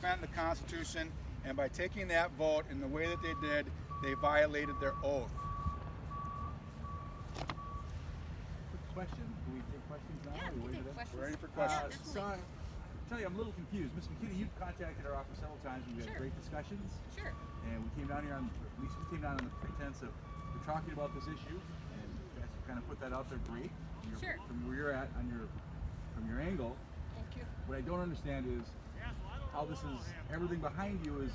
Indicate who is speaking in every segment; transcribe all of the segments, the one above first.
Speaker 1: defend the Constitution, and by taking that vote in the way that they did, they violated their oath.
Speaker 2: Quick question. Do we take questions now?
Speaker 3: Yeah,
Speaker 2: Or
Speaker 3: we
Speaker 2: wait
Speaker 3: can
Speaker 2: for
Speaker 3: take
Speaker 2: that?
Speaker 3: questions.
Speaker 1: We're ready for questions.
Speaker 3: Yeah,
Speaker 2: So, I tell you, I'm a little confused. Ms. McKinney, you've contacted our office several times. We've had
Speaker 3: Sure.
Speaker 2: great discussions.
Speaker 3: Sure.
Speaker 2: And we came down here on, at least we came down on the pretense of we're talking about this issue, and you guys have kind of put that out there great.
Speaker 3: Sure.
Speaker 2: From where you're at from your angle.
Speaker 3: Thank you.
Speaker 2: What I don't understand is how this is, everything behind you is,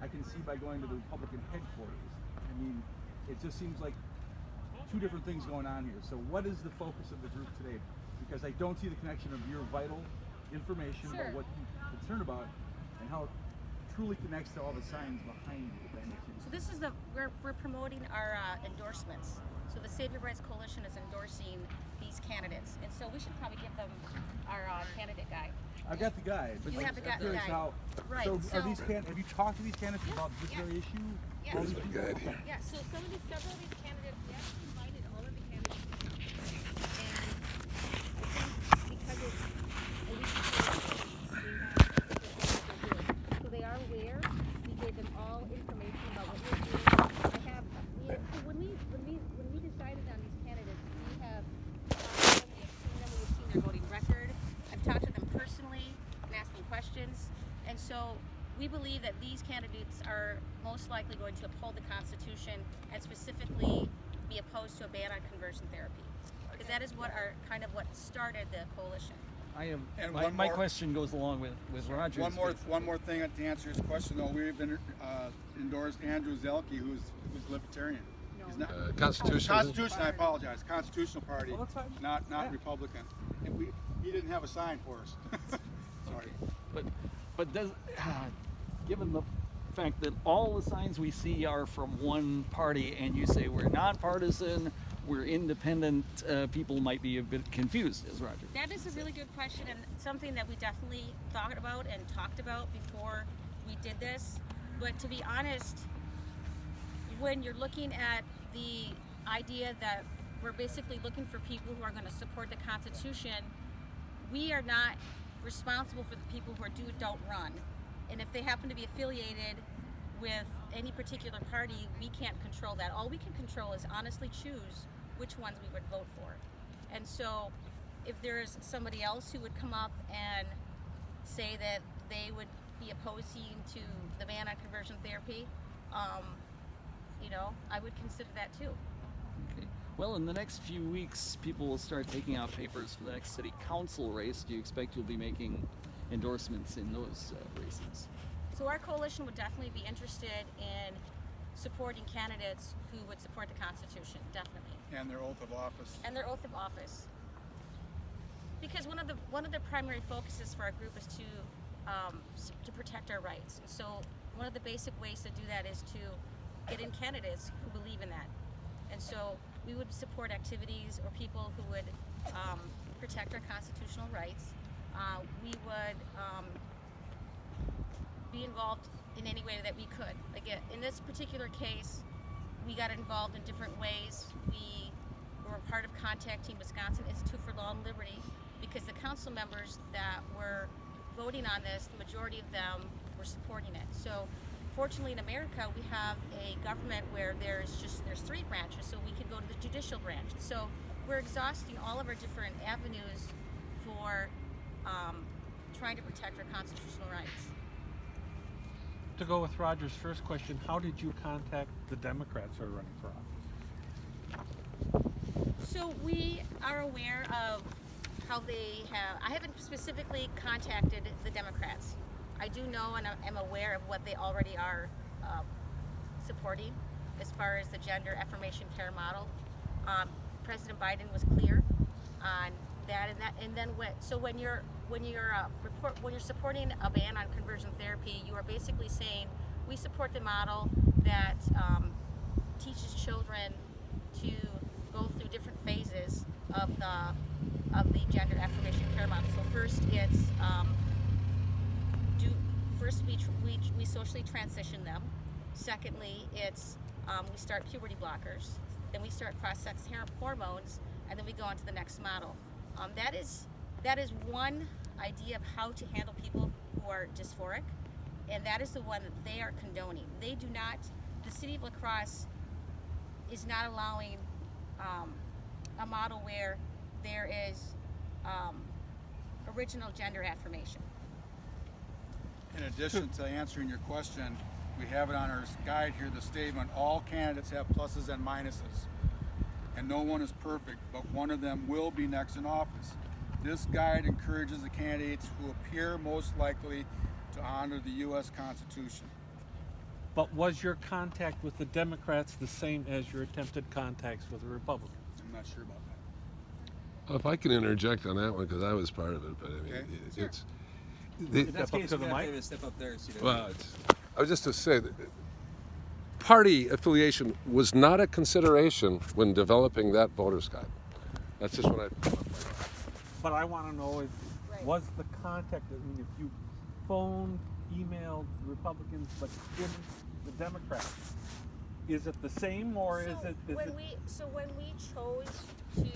Speaker 2: I can see by going to the Republican headquarters. I mean, it just seems like two different things going on here. So what is the focus of the group today? Because I don't see the connection of your vital information
Speaker 3: Sure.
Speaker 2: about what you're concerned about and how it truly connects to all the signs behind you, if that makes sense.
Speaker 3: So this is we're promoting our endorsements. So the Save Your Rights Coalition is endorsing these candidates, and so we should probably give them our candidate guide.
Speaker 2: I've got the guide, but
Speaker 3: You have the
Speaker 2: I'm
Speaker 3: guide.
Speaker 2: curious how.
Speaker 3: Right,
Speaker 2: So,
Speaker 3: so-
Speaker 2: are these have you talked to these candidates
Speaker 3: Yes,
Speaker 2: about this
Speaker 3: yeah.
Speaker 2: very issue?
Speaker 3: Yeah.
Speaker 2: All these people? Okay.
Speaker 3: Yeah, so several of these candidates, we actually invited all of the candidates to come. And I think because it's a week before, so they are aware. We gave them all information about what we're doing. So when we decided on these candidates, we have talked to them, we've seen their voting record. I've talked to them personally and asked them questions. And so we believe that these candidates are most likely going to uphold the Constitution and specifically be opposed to a ban on conversion therapy. Because that is what what started the coalition.
Speaker 4: I am.
Speaker 1: And
Speaker 4: My,
Speaker 1: one
Speaker 4: my
Speaker 1: more-
Speaker 4: question goes along with Roger's.
Speaker 1: One more thing to answer his question though. We've been endorsed Andrew Zelke, who's libertarian.
Speaker 3: No.
Speaker 1: He's not
Speaker 5: Constitution.
Speaker 1: Constitution. I apologize. Constitutional Party,
Speaker 2: Well, that's fine.
Speaker 1: not
Speaker 2: Yeah.
Speaker 1: Republican. And he didn't have a sign for us. Sorry.
Speaker 4: But does given the fact that all the signs we see are from one party, and you say we're not partisan, we're independent, people might be a bit confused, as Roger.
Speaker 3: That is a really good question and something that we definitely thought about and talked about before we did this. But to be honest, when you're looking at the idea that we're basically looking for people who are going to support the Constitution, we are not responsible for the people who don't run. And if they happen to be affiliated with any particular party, we can't control that. All we can control is honestly choose which ones we would vote for. And so if there's somebody else who would come up and say that they would be opposing to the ban on conversion therapy, I would consider that too.
Speaker 4: Okay. Well, in the next few weeks, people will start taking out papers for the next city council race. Do you expect you'll be making endorsements in those races?
Speaker 3: So our coalition would definitely be interested in supporting candidates who would support the Constitution, definitely.
Speaker 1: And their oath of office.
Speaker 3: And their oath of office. Because one of the primary focuses for our group is to protect our rights. And so one of the basic ways to do that is to get in candidates who believe in that. And so we would support activities or people who would protect our constitutional rights. We would be involved in any way that we could. Like in this particular case, we got involved in different ways. We were part of contacting Wisconsin Institute for Law and Liberty because the council members that were voting on this, the majority of them were supporting it. So fortunately in America, we have a government where there's three branches, so we can go to the judicial branch. So we're exhausting all of our different avenues for trying to protect our constitutional rights.
Speaker 6: To go with Roger's first question, how did you contact the Democrats who are running for office?
Speaker 3: So we are aware of how they have, I haven't specifically contacted the Democrats. I do know and am aware of what they already are supporting as far as the gender affirmation care model. President Biden was clear on that, and then when you're supporting a ban on conversion therapy, you are basically saying we support the model that teaches children to go through different phases of the gender affirmation care model. So first it's we socially transition them. Secondly, it's we start puberty blockers. Then we start cross-sex hormones, and then we go on to the next model. That is one idea of how to handle people who are dysphoric, and that is the one that they are condoning. They do not, the city of La Crosse is not allowing a model where there is original gender affirmation.
Speaker 1: In addition to answering your question, we have it on our guide here, the statement, all candidates have pluses and minuses, and no one is perfect, but one of them will be next in office. This guide encourages the candidates who appear most likely to honor the U.S. Constitution.
Speaker 6: But was your contact with the Democrats the same as your attempted contacts with the Republicans?
Speaker 1: I'm not sure about that.
Speaker 5: Well, if I can interject on that one, because I was part of it, but I mean,
Speaker 1: Okay.
Speaker 5: it's.
Speaker 6: In that case, you're gonna have to
Speaker 2: step up there. So
Speaker 5: Well, I was just to say that party affiliation was not a consideration when developing that voter's guide. That's just what I.
Speaker 6: But I want to know if
Speaker 3: Right.
Speaker 6: was the contact. I mean, if you phoned, emailed the Republicans, but didn't the Democrats, is it the same or is it?
Speaker 3: When we chose to